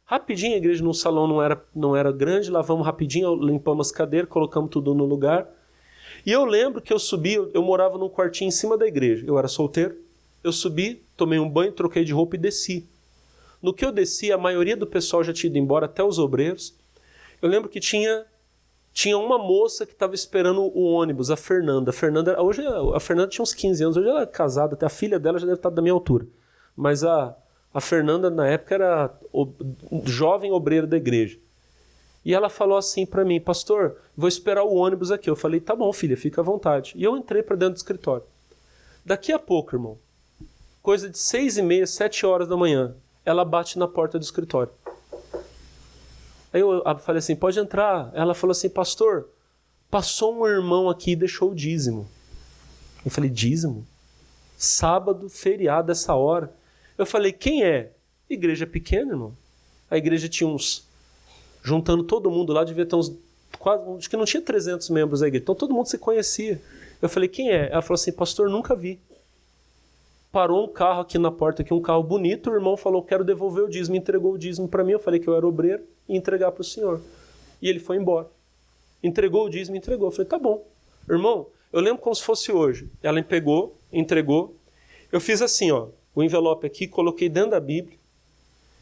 Speaker 3: Rapidinho, a igreja no salão não era grande, lavamos rapidinho, limpamos as cadeiras, colocamos tudo no lugar. E eu lembro que eu subi, eu morava num quartinho em cima da igreja. Eu era solteiro. Eu subi, tomei um banho, troquei de roupa e desci. No que eu desci, a maioria do pessoal já tinha ido embora, até os obreiros. Eu lembro que tinha uma moça que estava esperando o ônibus, a Fernanda. Hoje a Fernanda tinha uns 15 anos, hoje ela é casada, até a filha dela já deve estar da minha altura. Mas a Fernanda, na época, era jovem obreira da igreja. E ela falou assim para mim, pastor, vou esperar o ônibus aqui. Eu falei, tá bom, filha, fica à vontade. E eu entrei para dentro do escritório. Daqui a pouco, irmão, coisa de 6h30, 7 horas da manhã, ela bate na porta do escritório. Aí eu falei assim, pode entrar. Ela falou assim, pastor, passou um irmão aqui e deixou o dízimo. Eu falei, dízimo? Sábado, feriado, essa hora. Eu falei, quem é? Igreja pequena, irmão. A igreja tinha juntando todo mundo lá, devia ter acho que não tinha 300 membros da igreja. Então todo mundo se conhecia. Eu falei, quem é? Ela falou assim, pastor, nunca vi. Parou um carro aqui na porta, aqui, um carro bonito, o irmão falou, quero devolver o dízimo, entregou o dízimo para mim, eu falei que eu era obreiro, e entregar para o senhor. E ele foi embora. Entregou o dízimo, entregou. Eu falei, tá bom. Irmão, eu lembro como se fosse hoje. Ela me pegou, entregou. Eu fiz assim, ó, o envelope aqui, coloquei dentro da Bíblia,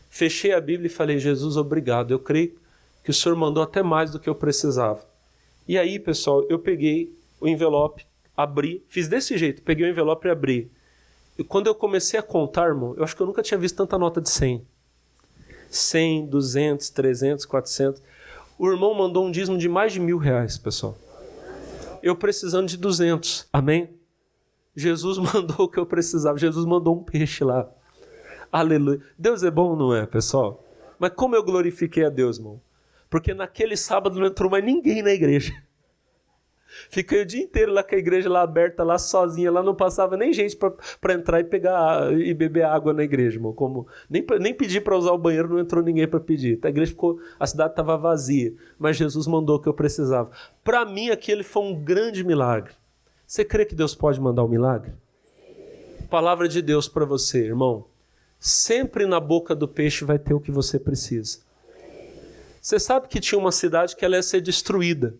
Speaker 3: fechei a Bíblia e falei, Jesus, obrigado, eu creio que o senhor mandou até mais do que eu precisava. E aí, pessoal, eu peguei o envelope, abri, fiz desse jeito, peguei o envelope e abri. E quando eu comecei a contar, irmão, eu acho que eu nunca tinha visto tanta nota de 100. 100, 200, 300, 400. O irmão mandou um dízimo de mais de R$1.000, pessoal. Eu precisando de 200. Amém? Jesus mandou o que eu precisava. Jesus mandou um peixe lá. Aleluia. Deus é bom, não é, pessoal? Mas como eu glorifiquei a Deus, irmão? Porque naquele sábado não entrou mais ninguém na igreja. Fiquei o dia inteiro lá com a igreja lá aberta, lá sozinha, lá não passava nem gente para entrar e pegar e beber água na igreja, irmão. Nem pedi para usar o banheiro, não entrou ninguém para pedir. A igreja a cidade estava vazia, mas Jesus mandou o que eu precisava. Para mim, aquele foi um grande milagre. Você crê que Deus pode mandar um milagre? Palavra de Deus para você, irmão. Sempre na boca do peixe vai ter o que você precisa. Você sabe que tinha uma cidade que ela ia ser destruída.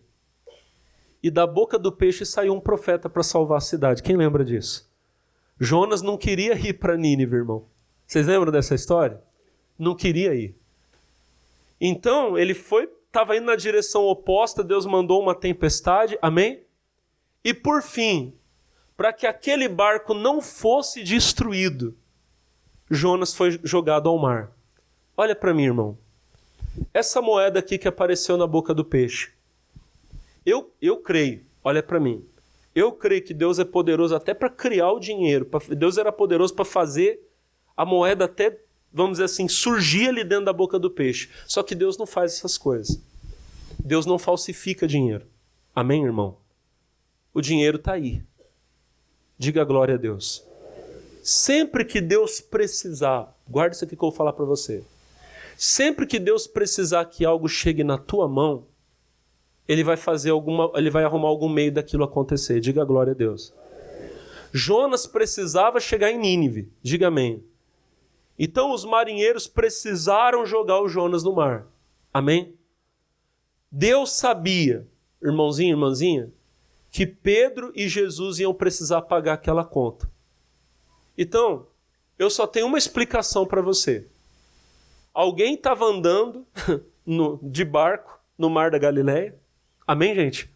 Speaker 3: E da boca do peixe saiu um profeta para salvar a cidade. Quem lembra disso? Jonas não queria ir para Nínive, irmão. Vocês lembram dessa história? Não queria ir. Então, ele estava indo na direção oposta, Deus mandou uma tempestade, amém? E por fim, para que aquele barco não fosse destruído, Jonas foi jogado ao mar. Olha para mim, irmão. Essa moeda aqui que apareceu na boca do peixe. Eu creio, olha para mim, eu creio que Deus é poderoso até para criar o dinheiro. Deus era poderoso para fazer a moeda até, vamos dizer assim, surgir ali dentro da boca do peixe. Só que Deus não faz essas coisas. Deus não falsifica dinheiro. Amém, irmão? O dinheiro está aí. Diga glória a Deus. Sempre que Deus precisar, guarda isso aqui que eu vou falar para você. Sempre que Deus precisar que algo chegue na tua mão, Ele vai arrumar algum meio daquilo acontecer. Diga glória a Deus. Jonas precisava chegar em Nínive. Diga amém. Então os marinheiros precisaram jogar o Jonas no mar. Amém? Deus sabia, irmãozinho, irmãzinha, que Pedro e Jesus iam precisar pagar aquela conta. Então, eu só tenho uma explicação para você. Alguém estava andando de barco no mar da Galileia. Amém, gente?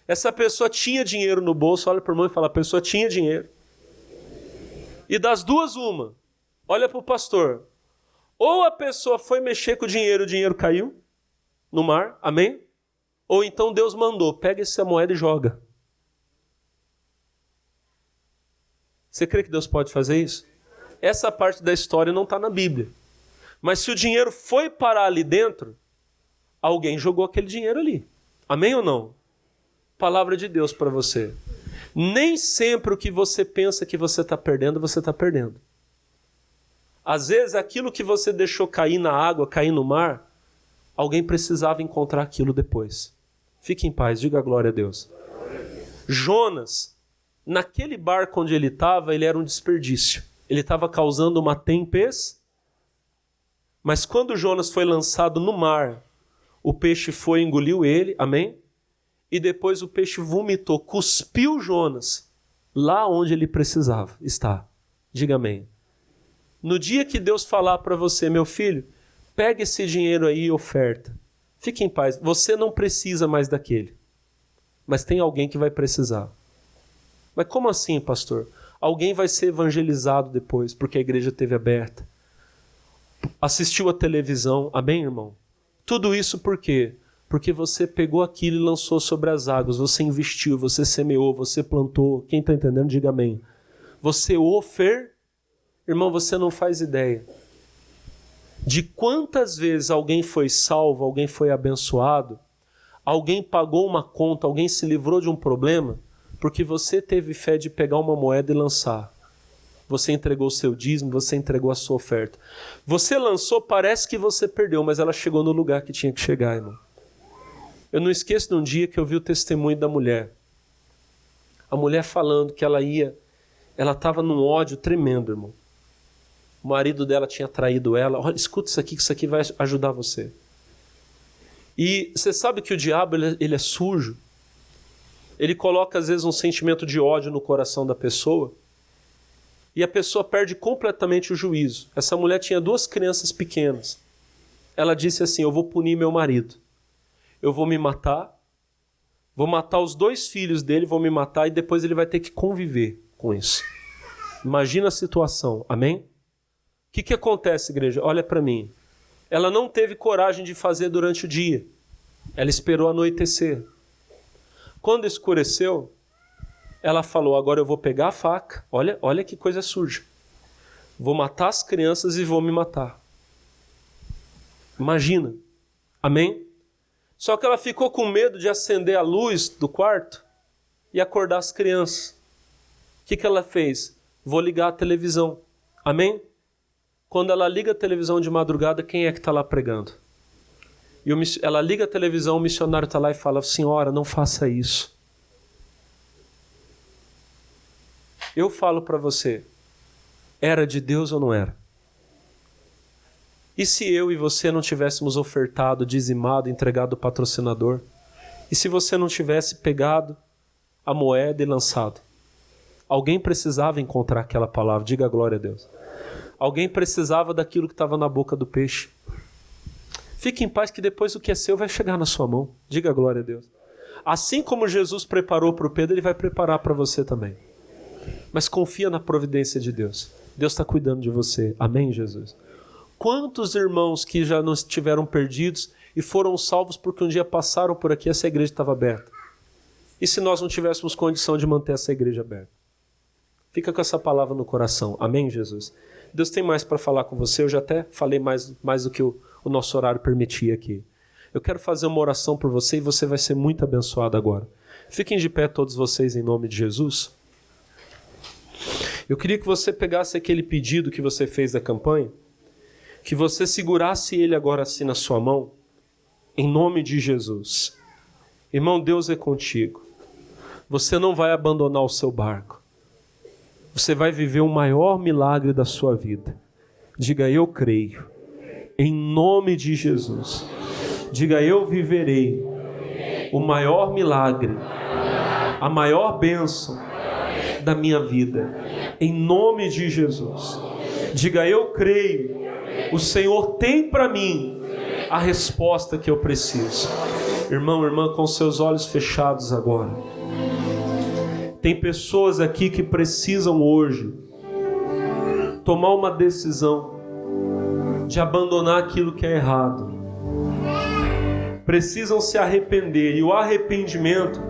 Speaker 3: Essa pessoa tinha dinheiro no bolso. Olha para o irmão e fala, a pessoa tinha dinheiro. E das duas, uma. Olha para o pastor. Ou a pessoa foi mexer com o dinheiro caiu no mar. Amém? Ou então Deus mandou, pega essa moeda e joga. Você crê que Deus pode fazer isso? Essa parte da história não está na Bíblia. Mas se o dinheiro foi parar ali dentro, alguém jogou aquele dinheiro ali. Amém ou não? Palavra de Deus para você. Nem sempre o que você pensa que você está perdendo, você está perdendo. Às vezes aquilo que você deixou cair na água, cair no mar, alguém precisava encontrar aquilo depois. Fique em paz, diga glória a Deus. Jonas, naquele barco onde ele estava, ele era um desperdício. Ele estava causando uma tempestade. Mas quando Jonas foi lançado no mar, o peixe foi e engoliu ele, amém? E depois o peixe vomitou, cuspiu Jonas lá onde ele precisava estar. Diga amém. No dia que Deus falar para você, meu filho, pega esse dinheiro aí e oferta. Fique em paz, você não precisa mais daquele. Mas tem alguém que vai precisar. Mas como assim, pastor? Alguém vai ser evangelizado depois, porque a igreja esteve aberta. Assistiu a televisão, amém, irmão? Tudo isso por quê? Porque você pegou aquilo e lançou sobre as águas, você investiu, você semeou, você plantou. Quem está entendendo, diga amém. Você Irmão, você não faz ideia de quantas vezes alguém foi salvo, alguém foi abençoado, alguém pagou uma conta, alguém se livrou de um problema, porque você teve fé de pegar uma moeda e lançar. Você entregou o seu dízimo, você entregou a sua oferta. Você lançou, parece que você perdeu, mas ela chegou no lugar que tinha que chegar, irmão. Eu não esqueço de um dia que eu vi o testemunho da mulher. A mulher falando que ela estava num ódio tremendo, irmão. O marido dela tinha traído ela. Olha, escuta isso aqui, que isso aqui vai ajudar você. E você sabe que o diabo ele é sujo. Ele coloca às vezes um sentimento de ódio no coração da pessoa. E a pessoa perde completamente o juízo. Essa mulher tinha 2 crianças pequenas. Ela disse assim, eu vou punir meu marido. Eu vou me matar. Vou matar os 2 filhos dele, vou me matar e depois ele vai ter que conviver com isso. Imagina a situação, amém? O que acontece, igreja? Olha para mim. Ela não teve coragem de fazer durante o dia. Ela esperou anoitecer. Quando escureceu, ela falou, agora eu vou pegar a faca. Olha que coisa suja. Vou matar as crianças e vou me matar. Imagina. Amém? Só que ela ficou com medo de acender a luz do quarto e acordar as crianças. O que ela fez? Vou ligar a televisão. Amém? Quando ela liga a televisão de madrugada, quem é que está lá pregando? E ela liga a televisão, o missionário está lá e fala, senhora, não faça isso. Eu falo para você, era de Deus ou não era? E se eu e você não tivéssemos ofertado, dizimado, entregado o patrocinador? E se você não tivesse pegado a moeda e lançado? Alguém precisava encontrar aquela palavra, diga glória a Deus. Alguém precisava daquilo que estava na boca do peixe. Fique em paz que depois o que é seu vai chegar na sua mão. Diga glória a Deus. Assim como Jesus preparou para o Pedro, ele vai preparar para você também. Mas confia na providência de Deus. Deus está cuidando de você. Amém, Jesus? Quantos irmãos que já não estiveram perdidos e foram salvos porque um dia passaram por aqui e essa igreja estava aberta? E se nós não tivéssemos condição de manter essa igreja aberta? Fica com essa palavra no coração. Amém, Jesus? Deus tem mais para falar com você. Eu já até falei mais do que o nosso horário permitia aqui. Eu quero fazer uma oração por você e você vai ser muito abençoado agora. Fiquem de pé todos vocês em nome de Jesus. Eu queria que você pegasse aquele pedido que você fez da campanha, que você segurasse ele agora assim na sua mão, em nome de Jesus. Irmão, Deus é contigo. Você não vai abandonar o seu barco. Você vai viver o maior milagre da sua vida. Diga, eu creio. Em nome de Jesus. Diga, eu viverei o maior milagre, a maior bênção da minha vida. Em nome de Jesus. Diga, eu creio. O Senhor tem para mim a resposta que eu preciso. Irmão, irmã, com seus olhos fechados agora. Tem pessoas aqui que precisam hoje tomar uma decisão de abandonar aquilo que é errado. Precisam se arrepender. E o arrependimento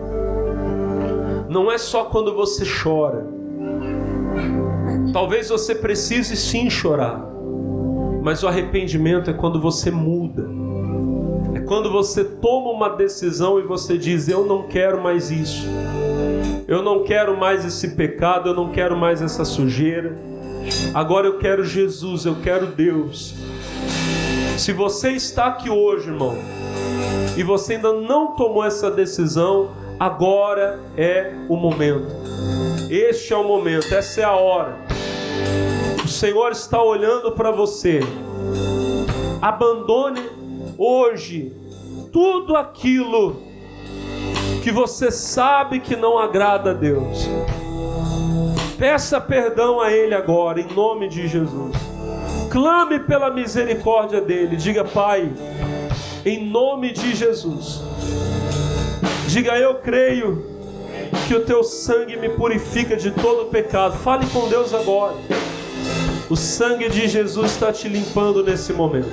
Speaker 3: não é só quando você chora. Talvez você precise sim chorar. Mas o arrependimento é quando você muda. É quando você toma uma decisão e você diz, eu não quero mais isso. Eu não quero mais esse pecado, eu não quero mais essa sujeira. Agora eu quero Jesus, eu quero Deus. Se você está aqui hoje, irmão, e você ainda não tomou essa decisão, agora é o momento. Este é o momento, essa é a hora. O Senhor está olhando para você. Abandone hoje tudo aquilo que você sabe que não agrada a Deus. Peça perdão a Ele agora, em nome de Jesus. Clame pela misericórdia dEle. Diga: Pai, em nome de Jesus. Diga: eu creio que o Teu sangue me purifica de todo pecado. Fale com Deus agora. O sangue de Jesus está te limpando nesse momento.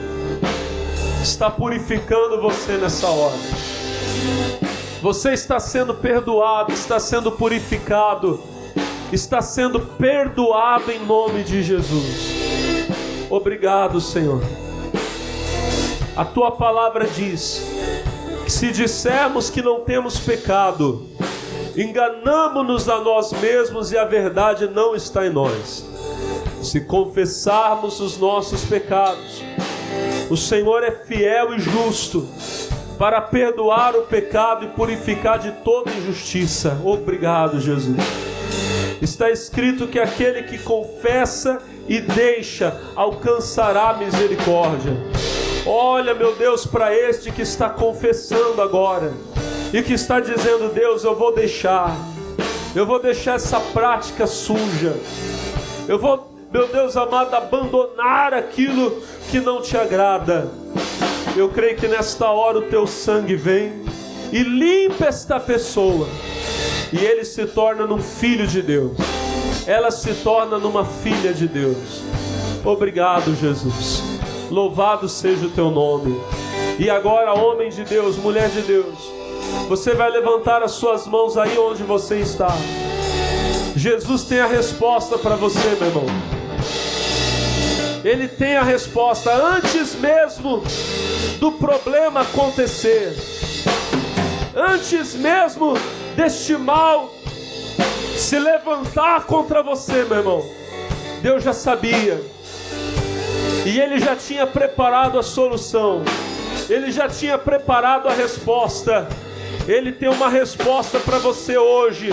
Speaker 3: Está purificando você nessa hora. Você está sendo perdoado, está sendo purificado, está sendo perdoado em nome de Jesus. Obrigado, Senhor. A Tua palavra diz que se dissermos que não temos pecado, enganamo-nos a nós mesmos e a verdade não está em nós. Se confessarmos os nossos pecados, o Senhor é fiel e justo para perdoar o pecado e purificar de toda injustiça. Obrigado, Jesus. Está escrito que aquele que confessa e deixa alcançará misericórdia. Olha, meu Deus, para este que está confessando agora e que está dizendo: Deus, eu vou deixar essa prática suja, eu vou, meu Deus amado, abandonar aquilo que não te agrada. Eu creio que nesta hora o Teu sangue vem e limpa esta pessoa, e ele se torna num filho de Deus, ela se torna numa filha de Deus. Obrigado, Jesus. Louvado seja o Teu nome. E agora, homem de Deus, mulher de Deus, você vai levantar as suas mãos aí onde você está. Jesus tem a resposta para você, meu irmão. Ele tem a resposta antes mesmo do problema acontecer, antes mesmo deste mal se levantar contra você, meu irmão. Deus já sabia, e Ele já tinha preparado a solução, Ele já tinha preparado a resposta. Ele tem uma resposta para você hoje.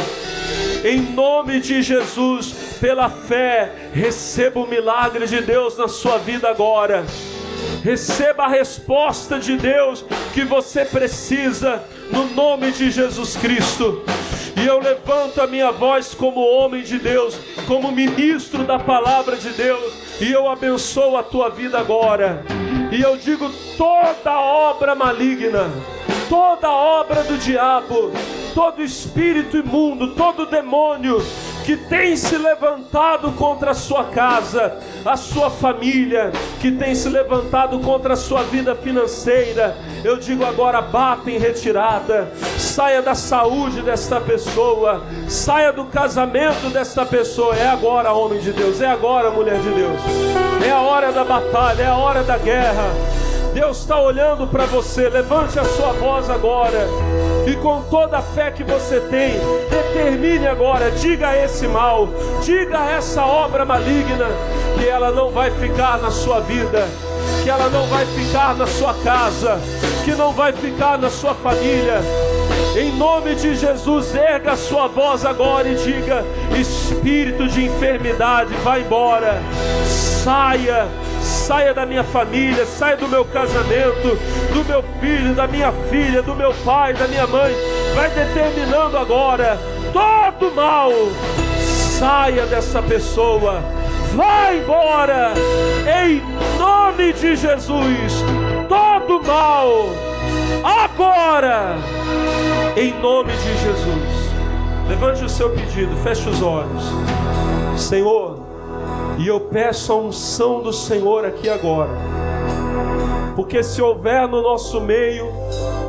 Speaker 3: Em nome de Jesus, pela fé, receba o milagre de Deus na sua vida agora. Receba a resposta de Deus que você precisa, no nome de Jesus Cristo. E eu levanto a minha voz como homem de Deus, como ministro da palavra de Deus, e eu abençoo a tua vida agora. E eu digo: toda obra maligna, toda obra do diabo, todo espírito imundo, todo demônio que tem se levantado contra a sua casa, a sua família, que tem se levantado contra a sua vida financeira, eu digo agora: bata em retirada. Saia da saúde desta pessoa, saia do casamento desta pessoa. É agora, homem de Deus, é agora, mulher de Deus. É a hora da batalha, é a hora da guerra. Deus está olhando para você. Levante a sua voz agora, e com toda a fé que você tem, determine agora, diga a esse mal, diga a essa obra maligna, que ela não vai ficar na sua vida, que ela não vai ficar na sua casa, que não vai ficar na sua família. Em nome de Jesus, erga a sua voz agora e diga: espírito de enfermidade, vai embora. Saia da minha família, saia do meu casamento, do meu filho, da minha filha, do meu pai, da minha mãe. Vai determinando agora, todo mal, saia dessa pessoa, vai embora, em nome de Jesus. Todo mal, agora, em nome de Jesus. Levante o seu pedido, feche os olhos. Senhor, e eu peço a unção do Senhor aqui agora, porque se houver no nosso meio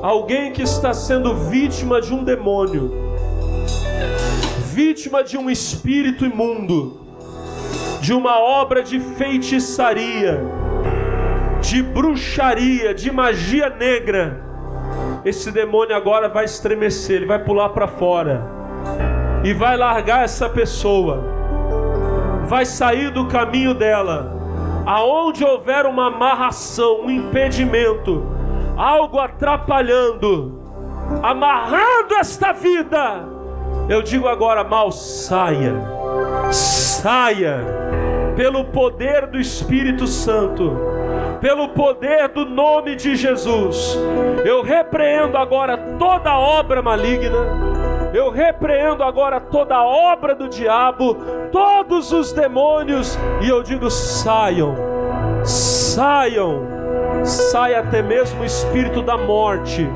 Speaker 3: alguém que está sendo vítima de um demônio, vítima de um espírito imundo, de uma obra de feitiçaria, de bruxaria, de magia negra, esse demônio agora vai estremecer, ele vai pular para fora e vai largar essa pessoa. vai sair do caminho dela. Aonde houver uma amarração, um impedimento, algo atrapalhando, amarrando esta vida, eu digo agora: mal, saia, saia, pelo poder do Espírito Santo, pelo poder do nome de Jesus. Eu repreendo agora toda obra maligna, eu repreendo agora toda obra do diabo, todos os demônios, e eu digo: saiam, saiam, saia até mesmo o espírito da morte.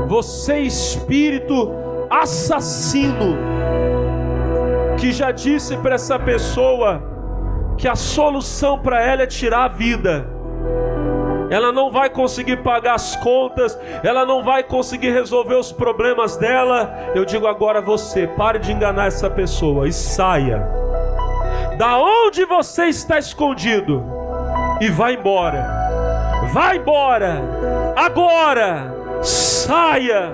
Speaker 3: Você, espírito assassino, que já disse para essa pessoa que a solução para ela é tirar a vida, ela não vai conseguir pagar as contas, ela não vai conseguir resolver os problemas dela. Eu digo agora: você, pare de enganar essa pessoa e saia da onde você está escondido e vá embora. Vá embora agora, saia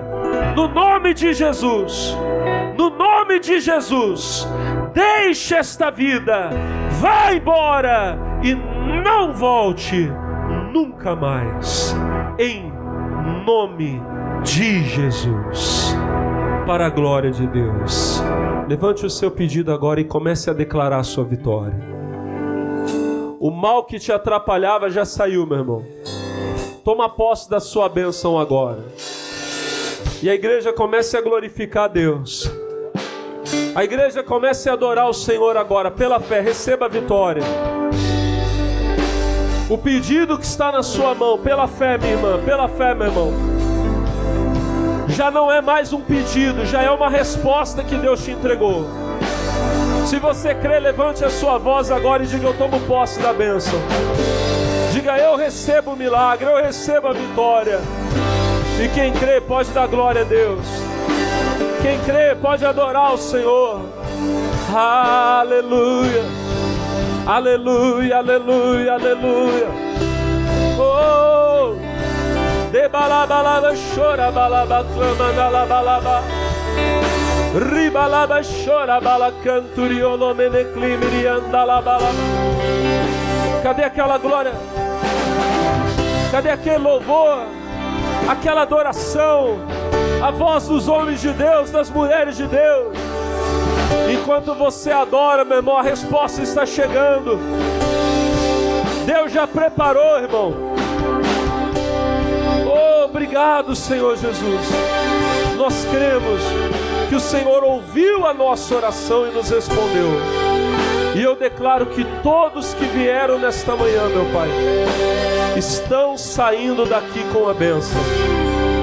Speaker 3: no nome de Jesus, no nome de Jesus. Deixe esta vida, vá embora e não volte nunca mais, em nome de Jesus, para a glória de Deus. Levante o seu pedido agora e comece a declarar a sua vitória. O mal que te atrapalhava já saiu, meu irmão. Toma posse da sua bênção agora. E a igreja comece a glorificar a Deus. A igreja comece a adorar o Senhor agora, pela fé. Receba a vitória. O pedido que está na sua mão, pela fé, minha irmã, pela fé, meu irmão, já não é mais um pedido, já é uma resposta que Deus te entregou. Se você crê, levante a sua voz agora e diga: eu tomo posse da bênção. Diga: eu recebo o milagre, eu recebo a vitória. E quem crê pode dar glória a Deus. Quem crê pode adorar o Senhor. Aleluia. Aleluia, aleluia, aleluia. Oh, de balabalaba, chora balaba, clama dalabalaba. Ribalaba, chora bala, canturiolo, meneclimiri, andalabalaba. Cadê aquela glória? Cadê aquele louvor? Aquela adoração? A voz dos homens de Deus, das mulheres de Deus. Enquanto você adora, meu irmão, a resposta está chegando. Deus já preparou, irmão. Oh, obrigado, Senhor Jesus. Nós cremos que o Senhor ouviu a nossa oração e nos respondeu. E eu declaro que todos que vieram nesta manhã, meu Pai, estão saindo daqui com a bênção,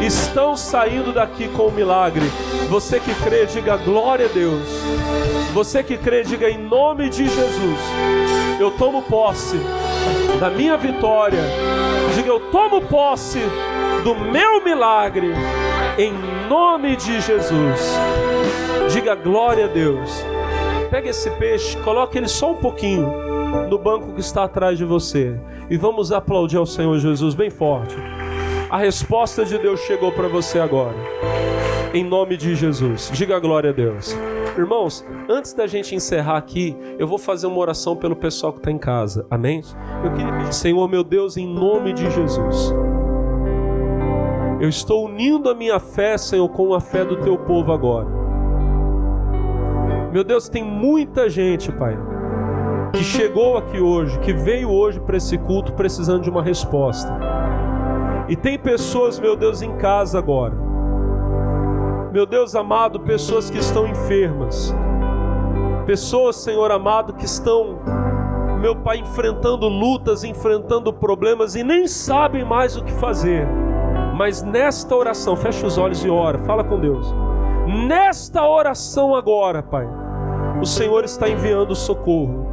Speaker 3: estão saindo daqui com o milagre. Você que crê, diga glória a Deus. Você que crê, diga em nome de Jesus: eu tomo posse da minha vitória. Diga: eu tomo posse do meu milagre, em nome de Jesus. Diga glória a Deus. Pega esse peixe, coloque ele só um pouquinho no banco que está atrás de você, e vamos aplaudir ao Senhor Jesus bem forte. A resposta de Deus chegou para você agora, em nome de Jesus. Diga glória a Deus. Irmãos, antes da gente encerrar aqui, eu vou fazer uma oração pelo pessoal que está em casa, amém? Eu queria pedir: Senhor meu Deus, em nome de Jesus, eu estou unindo a minha fé, Senhor, com a fé do teu povo agora. Meu Deus, tem muita gente, Pai, que chegou aqui hoje, que veio hoje para esse culto precisando de uma resposta. E tem pessoas, meu Deus, em casa agora, meu Deus amado, pessoas que estão enfermas, pessoas, Senhor amado, que estão, meu Pai, enfrentando lutas, enfrentando problemas e nem sabem mais o que fazer. Mas nesta oração, fecha os olhos e ora, fala com Deus. Nesta oração agora, Pai, o Senhor está enviando socorro,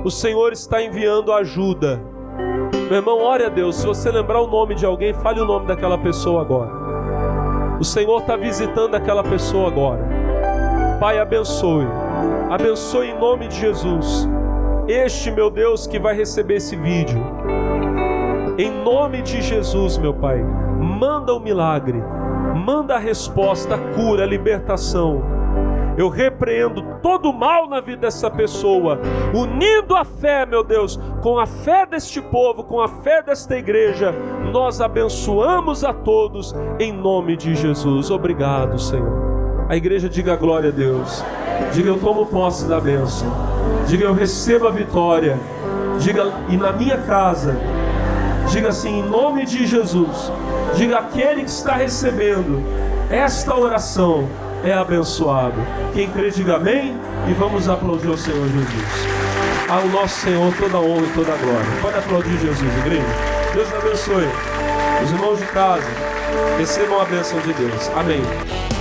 Speaker 3: o Senhor está enviando ajuda. Meu irmão, ore a Deus. Se você lembrar o nome de alguém, fale o nome daquela pessoa agora. O Senhor está visitando aquela pessoa agora. Pai, abençoe, abençoe em nome de Jesus este, meu Deus, que vai receber esse vídeo. Em nome de Jesus, meu Pai, manda o milagre, manda a resposta, a cura, a libertação. Eu repreendo todo o mal na vida dessa pessoa, unindo a fé, meu Deus, com a fé deste povo, com a fé desta igreja. Nós abençoamos a todos em nome de Jesus. Obrigado, Senhor. A igreja diga glória a Deus. Diga: eu tomo posse da bênção. Diga: eu recebo a vitória. Diga: e na minha casa. Diga assim: em nome de Jesus. Diga: aquele que está recebendo esta oração é abençoado. Quem crê, diga amém. E vamos aplaudir ao Senhor Jesus. Ao nosso Senhor toda a honra e toda a glória. Pode aplaudir Jesus, igreja. Deus abençoe. Os irmãos de casa recebam a bênção de Deus. Amém.